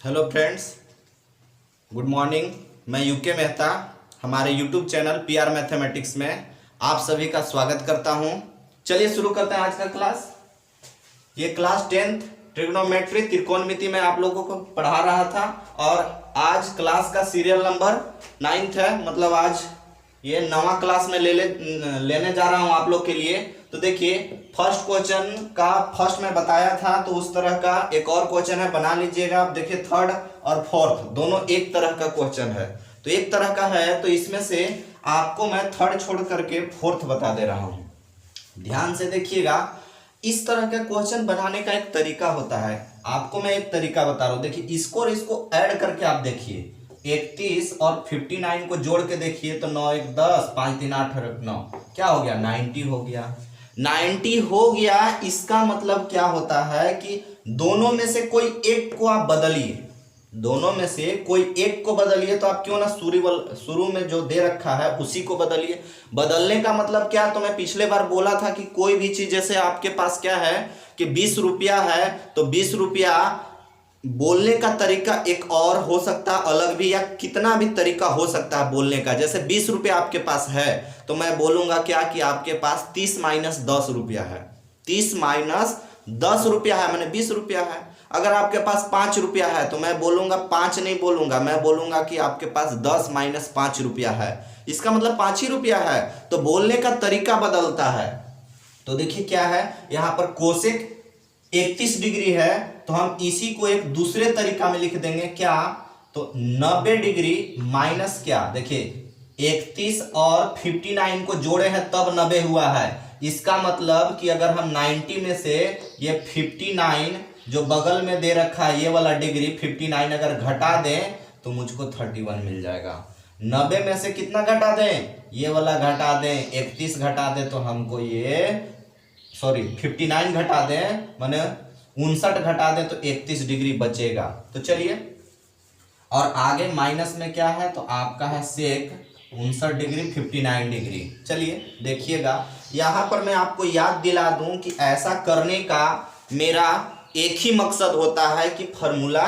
Hello friends, good morning. मैं UK Mehta हमारे YouTube channel PR mathematics में आप सभी का स्वागत करता हूं। चलिए शुरू करते हैं आज का क्लास। ये क्लास 10th ट्रिग्नोमेट्री त्रिकोणमिति में आप लोगों को पढ़ा रहा था और आज क्लास का सीरियल नंबर 9th है। मतलब आज ये नवा क्लास में लेने जा रहा हूं आप लोग के लिए। तो देखिए, फर्स्ट क्वेश्चन का फर्स्ट में बताया था तो उस तरह का एक और क्वेश्चन है, बना लीजिएगा आप। देखिए, थर्ड और फोर्थ दोनों एक तरह का क्वेश्चन है, तो एक तरह का है तो इसमें से आपको मैं थर्ड छोड़ करके फोर्थ बता दे रहा हूं। ध्यान से देखिएगा, इस तरह का क्वेश्चन बनाने का एक तरीका होता है। आपको मैं एक तरीका बता रहा हूं। देखिए, इसको और इसको ऐड करके आप देखिए, 31 और 59 को जोड़ के देखिए तो 9 1 10 5 3 8 9 क्या हो गया, 90 हो गया। 90 हो गया, इसका मतलब क्या होता है कि दोनों में से कोई एक को आप बदलिए। दोनों में से कोई एक को बदलिए, तो आप क्यों ना शुरू में जो दे रखा है उसी को बदलिए। बदलने का मतलब क्या, तो मैं पिछले बार बोला था कि कोई भी चीज, जैसे आपके पास क्या है कि 20 रुपया है तो 20 रुपया बोलने का तरीका एक और हो सकता है अलग भी, या कितना भी तरीका हो सकता है बोलने का। जैसे 20 रुपया आपके पास है तो मैं बोलूंगा क्या कि आपके पास 30 माइनस 10 रुपया है। 30 माइनस 10 रुपया है, मैंने 20 रुपया है। अगर आपके पास 5 रुपया है तो मैं बोलूंगा 5 नहीं बोलूंगा, मैं बोलूंगा कि आपके पास 10 माइनस 5 रुपया है। इसका मतलब 5 ही रुपया है, तो बोलने का तरीका बदलता है। तो देखिए क्या है, यहां पर कोसेक 31 डिग्री है तो हम इसी को एक दूसरे तरीका में लिख देंगे। क्या, तो 90 डिग्री माइनस क्या, देखिए 31 और 59 को जोड़े हैं तब 90 हुआ है। इसका मतलब कि अगर हम 90 में से ये 59 जो बगल में दे रखा है ये वाला डिग्री 59 अगर घटा दें तो मुझको 31 मिल जाएगा। 90 में से कितना घटा दें, ये वाला घटा दें, 31 घटा दें तो हमको ये 59 घटा दें, माने 59 घटा दें तो 31 डिग्री बचेगा। तो चलिए, और आगे माइनस में क्या है, तो आपका है सेक 59 डिग्री 59 डिग्री। चलिए देखिएगा, यहां पर मैं आपको याद दिला दूं कि ऐसा करने का मेरा एक ही मकसद होता है कि फॉर्मूला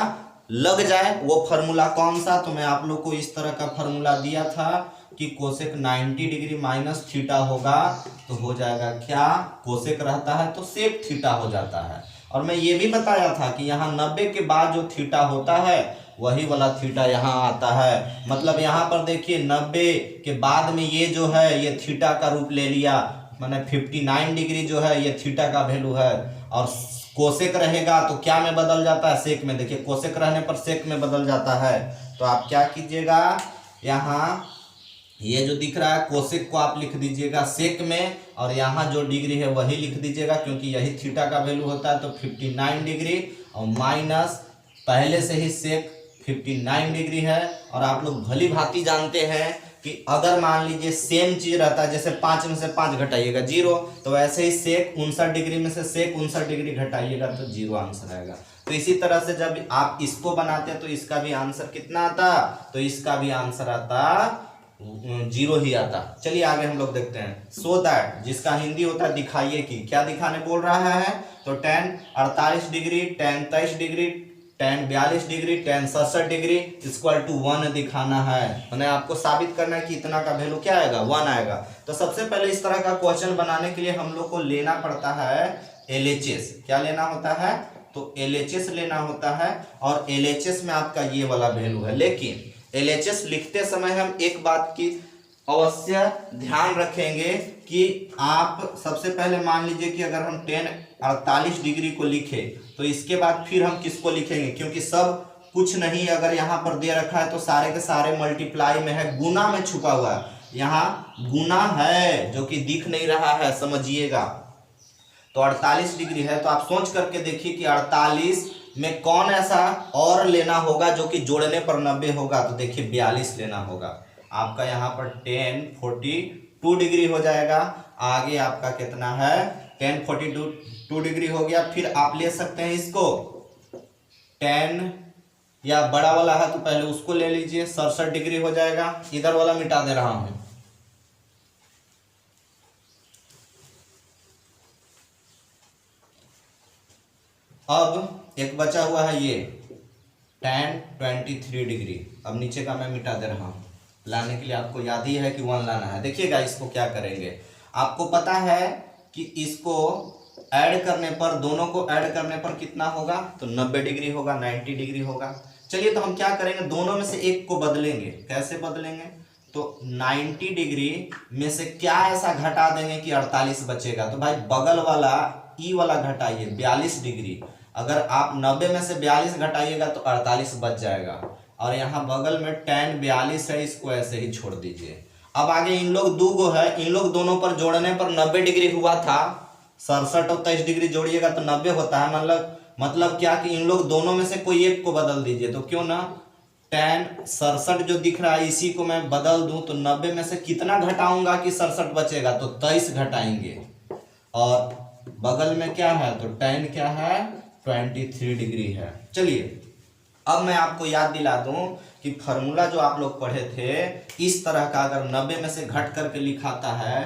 लग जाए। वो फॉर्मूला कौन सा, तो मैं आप लोग को इस तरह का फॉर्मूला दिया था कि कोसेक 90 डिग्री माइनस थीटा होगा तो हो जाएगा क्या, कोसेक रहता है तो सेक थीटा हो जाता है। और मैं ये भी बताया था कि यहाँ 90 के बाद जो थीटा होता है वही वाला थीटा यहाँ आता है। मतलब यहाँ पर देखिए 90 के बाद में ये जो है ये थीटा का रूप ले लिया, माने 59 डिग्री जो है ये थीटा का वैल्यू है। और कोसेक रहेगा तो क्या में बदल जाता है, सेक में। देखिए कोसेक रहने पर सेक में बदल जाता है। तो आप क्या कीजिएगा, यहाँ ये जो दिख रहा है कोसेक को आप लिख दीजिएगा सेक में, और यहाँ जो डिग्री है वही लिख दीजिएगा क्योंकि यही थीटा का वैल्यू होता है। तो 59 डिग्री और माइनस पहले से ही सेक 59 डिग्री है। और आप लोग भली भांति जानते हैं कि अगर मान लीजिए सेम चीज रहता है, जैसे 5 में से 5 घटाइएगा 0, तो वैसे ही सेक 59 डिग्री में से सेक 59 डिग्री घटाइएगा तो 0 आंसर आएगा। तो इसी तरह से जब आप इसको बनाते हैं तो इसका भी आंसर कितना आता, तो इसका भी आंसर आता 0 ही आता। चलिए आगे हम लोग देखते हैं। सो दैट, जिसका हिंदी होता है दिखाइए कि, क्या दिखाने बोल रहा है, तो tan 48 degree, tan 23 degree, tan 42 degree, tan 67 degree equal to 1 दिखाना है। मैंने आपको साबित करना है कि इतना का वैल्यू क्या आएगा, 1 आएगा। तो सबसे पहले इस तरह का क्वेश्चन बनाने के लिए हम लोग को लेना पड़ता है LHS। क्या लेना होता है, तो LHS लेना होता है। और LHS में आपका ये वाला वैल्यू है। लेकिन LHS लिखते समय हम एक बात की अवश्य ध्यान रखेंगे कि आप सबसे पहले मान लीजिए कि अगर हम tan 48 डिग्री को लिखे तो इसके बाद फिर हम किसको लिखेंगे, क्योंकि सब कुछ नहीं अगर यहाँ पर दे रखा है तो सारे के सारे मल्टीप्लाई में है, गुना में छुपा हुआ है। यहाँ गुना है जो कि दिख नहीं रहा है, समझिएगा। तो 48 डिग्री है तो आप सोच करके देखिए कि 48 में कौन ऐसा और लेना होगा जो कि जोड़ने पर 90 होगा, तो देखिए 42 लेना होगा। आपका यहाँ पर tan 42 डिग्री हो जाएगा। आगे आपका कितना है, tan 42 डिग्री हो गया। फिर आप ले सकते हैं इसको tan, या बड़ा वाला है तो पहले उसको ले लीजिए, 67 डिग्री हो जाएगा। इधर वाला मिटा दे रहा हूं। अब एक बचा हुआ है ये tan 23 डिग्री। अब नीचे का मैं मिटा दे रहा हूँ, लाने के लिए आपको याद ही है कि 1 लाना है। देखिएगा इसको क्या करेंगे, आपको पता है कि इसको ऐड करने पर, दोनों को ऐड करने पर कितना होगा, तो 90 डिग्री होगा, 90 डिग्री होगा। चलिए तो हम क्या करेंगे, दोनों में से एक को बदलेंगे। कैसे बदलेंगे, तो 90 डिग्री में से क्या ऐसा घटा देंगे कि 48 बचेगा। तो भाई बगल वाला ई वाला घटाइए 42 डिग्री। अगर आप 90 में से 42 घटाइएगा तो 48 बच जाएगा। और यहाँ बगल में tan 42 है, इसको ऐसे ही छोड़ दीजिए। अब आगे इन लोग दो गो है, इन लोग दोनों पर जोड़ने पर 90 डिग्री हुआ था। 67 और 23 डिग्री जोड़िएगा तो 90 होता है। मतलब क्या कि इन लोग दोनों में से कोई एक को बदल दीजिए। तो क्यों ना tan 67 जो दिख रहा है इसी को मैं बदल दूं, तो 90 में से कितना घटाऊंगा कि 67 बचेगा, तो 23 घटाएंगे। और बगल में क्या है, तो tan क्या है, 23 डिग्री है। चलिए अब मैं आपको याद दिला दूं कि फॉर्मूला जो आप लोग पढ़े थे, इस तरह का अगर 90 में से घट करके लिखाता है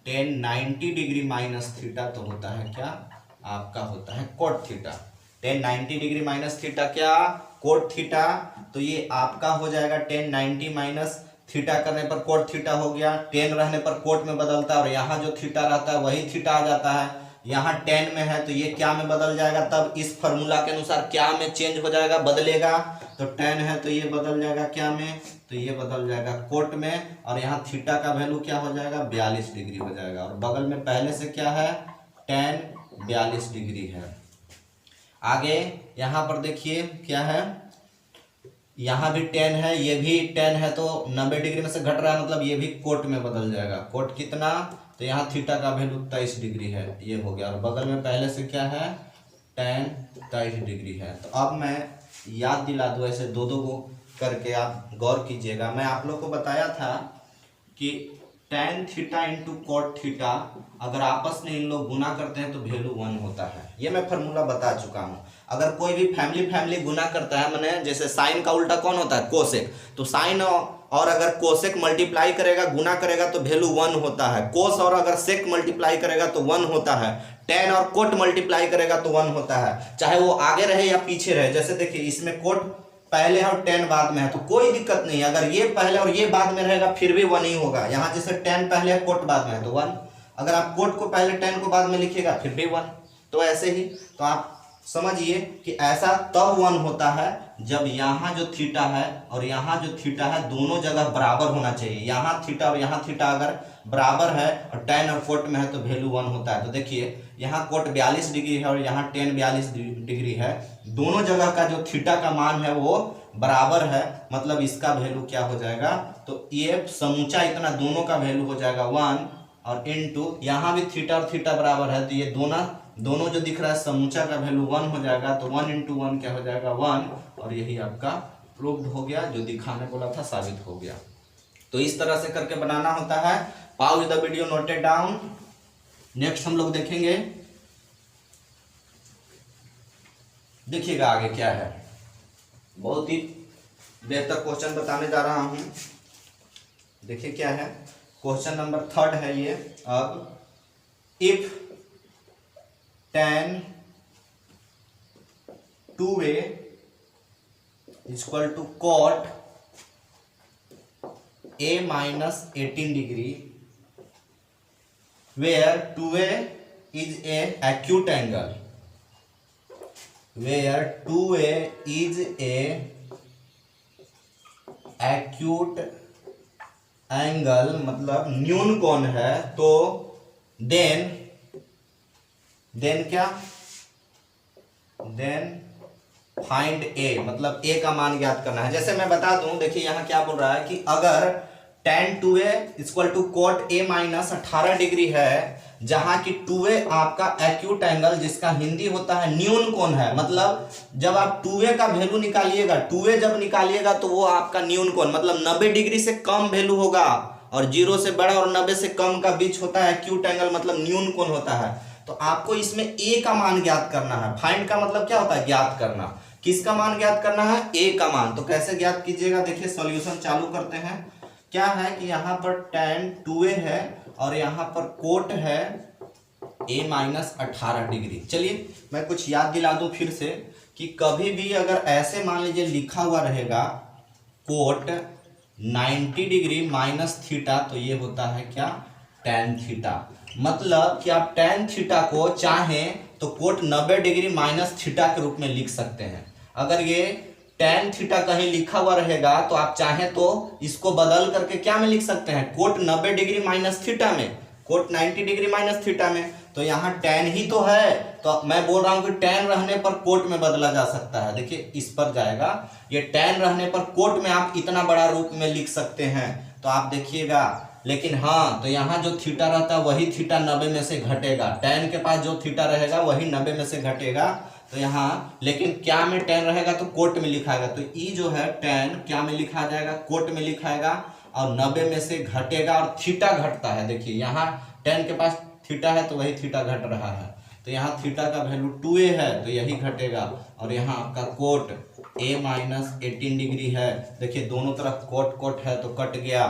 tan 90 डिग्री माइनस थीटा, तो होता है क्या, आपका होता है cot theta. tan 90 degree minus theta क्या, कोट थीटा। तो ये आपका हो जाएगा tan 90 माइनस थीटा करने पर कोट थीटा हो गया। tan रहने पर कोट में बदलता है और यहाँ जो थीटा रहता है वही थीटा आ जाता है। यहाँ tan में है तो ये क्या में बदल जाएगा, तब इस फॉर्मूला के अनुसार क्या में चेंज हो जाएगा, बदलेगा। तो tan है तो ये बदल जाएगा क्या में, तो ये बदल जाएगा कोट में। और यहाँ थीटा का वैल्यू क्या हो जाएगा, 42 डिग्री हो जाएगा। और बगल में पहले से क्या है, tan 42 डिग्री है। आगे यहाँ पर देखिए क्या है, यहाँ भी tan है, ये भी tan है, तो 90 डिग्री में से घट रहा है, मतलब ये भी कोट में बदल जाएगा। कोट कितना, तो यहाँ थीटा का वैल्यू 23 डिग्री है, ये हो गया। और बगल में पहले से क्या है, tan 23 डिग्री है। तो अब मैं याद दिला दूँ, ऐसे दो दो को करके आप गौर कीजिएगा। मैं आप लोग को बताया था कि tan theta into cot theta अगर आपस में इन लोग गुना करते हैं तो वैल्यू 1 होता है। ये मैं फार्मूला बता चुका हूँ। अगर कोई भी फैमिली गुना करता है, माने जैसे साइन का उल्टा कौन होता है, कोसेक। तो साइन और अगर कोसेक मल्टीप्लाई करेगा, गुना करेगा तो वैल्यू 1 होता है। कोस और अगर सेक मल्टीप्लाई करेगा तो 1 होता है। tan और कोट मल्टीप्लाई करेगा तो 1 होता है, चाहे वो आगे रहे या पीछे रहे। जैसे देखिए इसमें कोट पहले है और tan बाद में है, तो कोई दिक्कत नहीं है। अगर ये पहले और ये बाद में रहेगा फिर भी 1 ही होगा। यहाँ जैसे tan पहले है, कोट बाद में है, तो 1। अगर आप कोट को पहले tan को बाद में लिखिएगा फिर भी 1। तो ऐसे ही तो आप समझिए कि ऐसा तब 1 होता है जब यहाँ जो थीटा है और यहाँ जो थीटा है दोनों जगह बराबर होना चाहिए। यहाँ थीटा और यहाँ थीटा अगर बराबर है और tan और कोट में है तो वैल्यू 1 होता है। तो देखिए यहाँ कोट 42 डिग्री है और यहाँ tan 42 डिग्री है, दोनों जगह का जो थीटा का मान है वो बराबर है, मतलब इसका वैल्यू क्या हो जाएगा, तो ये समूचा इतना दोनों का वैल्यू हो जाएगा 1। और इनटू यहाँ भी थीटा और थीटा बराबर है, तो ये दोनों जो दिख रहा है समूचा का वैल्यू 1 हो जाएगा। तो 1 इंटू 1 क्या हो जाएगा, 1। और यही आपका प्रूव्ड हो गया, जो दिखाने बोला था साबित हो गया। तो इस तरह से करके बनाना होता है। Pause the video, note it down. Next हम लोग देखेंगे, देखिएगा आगे क्या है। बहुत ही बेहतर क्वेश्चन बताने जा रहा हूं। देखिए क्या है, क्वेश्चन नंबर 3 है ये। अब if tan 2a equal to cot a minus 18 degree where 2a is a acute angle, where 2a is a acute angle मतलब न्यून कोण है, तो देन क्या, देन फाइंड a, मतलब a का मान ज्ञात करना है। जैसे मैं बता दूं, देखिए यहाँ क्या बोल रहा है कि अगर tan 2a equal to cot a minus 18 degree है, जहां की 2a आपका एक्यूट एंगल जिसका हिंदी होता है न्यून कोण है। मतलब जब आप 2a का वैल्यू निकालिएगा, 2a जब निकालिएगा तो वो आपका न्यून कोण, मतलब 90 डिग्री से कम वैल्यू होगा, और 0 से बड़ा और 90 से कम का बीच होता है एक्यूट एंगल, मतलब न्यून कोण होता है। तो आपको इसमें a का मान ज्ञात करना है। फाइंड का मतलब क्या होता है, ज्ञात करना। किसका मान ज्ञात करना है, a का मान। तो कैसे ज्ञात कीजिएगा, देखिए सॉल्यूशन चालू करते हैं। क्या है कि यहाँ पर tan 2a है और यहाँ पर कोट है a माइनस 18 डिग्री। चलिए मैं कुछ याद दिला दूं फिर से कि कभी भी अगर ऐसे मान लीजिए लिखा हुआ रहेगा कोट 90 डिग्री माइनस थीटा, तो ये होता है क्या, tan थीटा। मतलब कि आप tan थीटा को चाहें तो कोट 90 डिग्री माइनस थीटा के रूप में लिख सकते हैं। अगर ये tan थीटा कहीं लिखा हुआ रहेगा तो आप चाहें तो इसको बदल करके क्या में लिख सकते हैं, कोट 90 डिग्री माइनस थीटा में, कोट 90 डिग्री माइनस थीटा में। तो यहाँ tan ही तो है, तो मैं बोल रहा हूं कि tan रहने पर कोट में बदला जा सकता है। देखिए इस पर जाएगा, ये tan रहने पर कोट में आप इतना बड़ा रूप में लिख सकते हैं, तो आप देखिएगा। लेकिन हाँ, तो यहाँ जो थीटा रहता है वही थीटा 90 में से घटेगा, tan के पास जो थीटा रहेगा वही 90 में से घटेगा। तो यहाँ लेकिन क्या में tan रहेगा तो कोट में लिखाएगा, तो ई जो है tan क्या में लिखा जाएगा, कोट में लिखाएगा, और 90 में से घटेगा और थीटा घटता है। देखिए यहाँ tan के पास थीटा है तो वही थीटा घट रहा है, तो यहाँ थीटा का वैल्यू 2a है तो यही घटेगा। और यहाँ आपका कोट a माइनस 18 डिग्री है। देखिए दोनों तरफ कोट कोट है तो कट गया।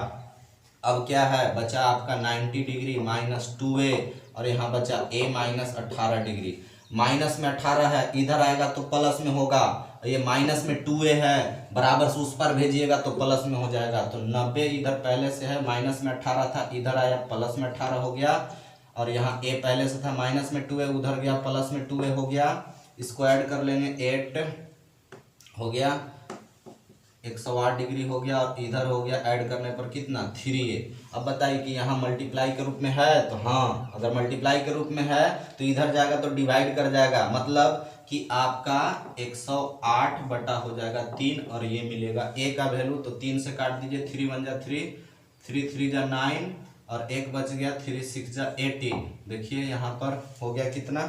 अब क्या है बचा आपका 90 डिग्री माइनस 2a, और यहाँ बचा a माइनस 18 डिग्री। माइनस में 18 है, इधर आएगा तो प्लस में होगा, ये माइनस में 2a है, बराबर से उस पर भेजिएगा तो प्लस में हो जाएगा। तो 90 इधर पहले से है, माइनस में 18 था, इधर आया प्लस में 18 हो गया। और यहाँ a पहले से था माइनस में 2a, उधर गया प्लस में 2a हो गया। इसको ऐड कर लेंगे, 8 हो गया, 108 डिग्री हो गया, और इधर हो गया ऐड करने पर कितना, 3a। अब बताइए कि यहाँ मल्टीप्लाई के रूप में है, तो हाँ अगर मल्टीप्लाई के रूप में है तो इधर जाएगा तो डिवाइड कर जाएगा, मतलब कि आपका 108 बटा हो जाएगा 3, और ये मिलेगा a का वैल्यू, तो 3 से काट दीजिए, 3 1 जा 3, 3 3 जा 9, और 1 बच गया, 3 6 जा 18। देखिए यहाँ पर हो गया कितना,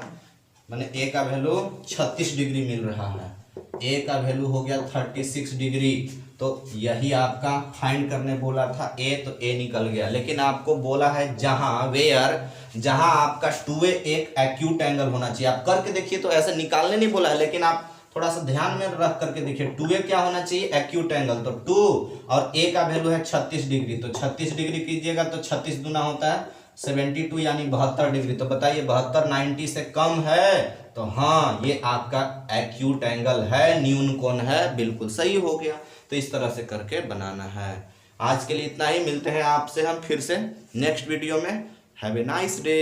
मैंने a का वैल्यू 36 डिग्री मिल रहा है, a का वैल्यू हो गया 36 डिग्री। तो यही आपका फाइंड करने बोला था a, तो a निकल गया। लेकिन आपको बोला है जहां वेयर, जहां आपका 2a एक एक्यूट एंगल होना चाहिए। आप करके देखिए, तो ऐसे निकालने नहीं बोला है, लेकिन आप थोड़ा सा ध्यान में रख करके देखिए, 2a क्या होना चाहिए, एक्यूट एंगल। तो 2 और a का वैल्यू है 36 डिग्री, तो 36 डिग्री कीजिएगा तो 36 दूना होता है 72 यानी 72 डिग्री। तो बताइए 72 90 से कम है, तो हाँ ये आपका एक्यूट एंगल है, न्यून कोण है, बिल्कुल सही हो गया। तो इस तरह से करके बनाना है। आज के लिए इतना ही, मिलते हैं आपसे हम फिर से नेक्स्ट वीडियो में। Have a nice day.